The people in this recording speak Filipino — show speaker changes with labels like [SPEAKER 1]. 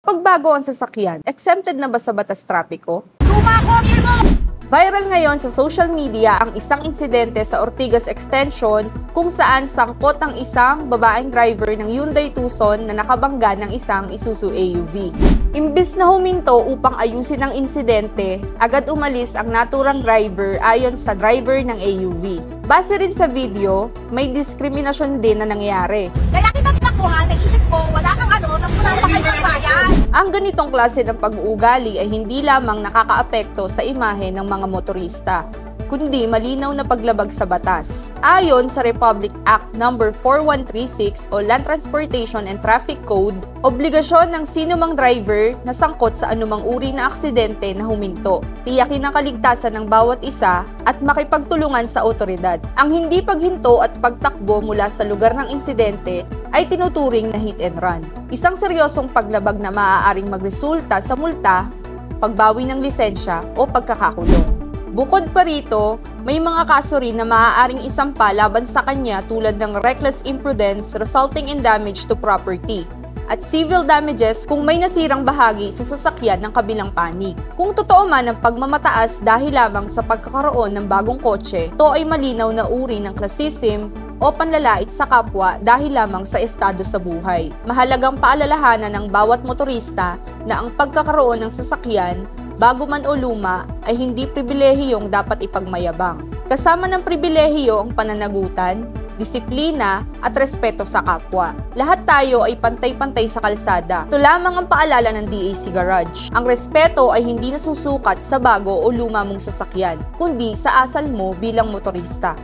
[SPEAKER 1] Kapag bago ang sasakyan, exempted na ba sa batas trapiko?
[SPEAKER 2] Luma kotse mo!
[SPEAKER 1] Viral ngayon sa social media ang isang insidente sa Ortigas Extension kung saan sangkot ang isang babaeng driver ng Hyundai Tucson na nakabangga ng isang Isuzu AUV. Imbis na huminto upang ayusin ang insidente, agad umalis ang naturang driver ayon sa driver ng AUV. Base rin sa video, may diskriminasyon din na nangyayari.
[SPEAKER 2] Kaya kita tinakbuhan, naisip ko, wala kang tapos wala pa kayo ng bayan.
[SPEAKER 1] Ang ganitong klase ng pag-uugali ay hindi lamang nakakaapekto sa imahe ng mga motorista, kundi malinaw na paglabag sa batas. Ayon sa Republic Act No. 4136 o Land Transportation and Traffic Code, obligasyon ng sinumang driver na sangkot sa anumang uri na aksidente na huminto, tiyakin ang kaligtasan ng bawat isa at makipagtulungan sa otoridad. Ang hindi paghinto at pagtakbo mula sa lugar ng insidente ay tinuturing na hit and run. Isang seryosong paglabag na maaaring magresulta sa multa, pagbawi ng lisensya o pagkakakulong. Bukod pa rito, may mga kaso rin na maaaring isampa laban sa kanya tulad ng reckless imprudence resulting in damage to property at civil damages kung may nasirang bahagi sa sasakyan ng kabilang panig. Kung totoo man ang pagmamataas dahil lamang sa pagkakaroon ng bagong kotse, ito ay malinaw na uri ng classism o panlalait sa kapwa dahil lamang sa estado sa buhay. Mahalagang paalalahanan ng bawat motorista na ang pagkakaroon ng sasakyan, bago man o luma, ay hindi pribilehiyong dapat ipagmayabang. Kasama ng pribilehiyo ang pananagutan, disiplina at respeto sa kapwa. Lahat tayo ay pantay-pantay sa kalsada. Ito lamang ang paalala ng DAC Garage. Ang respeto ay hindi nasusukat sa bago o luma mong sasakyan, kundi sa asal mo bilang motorista.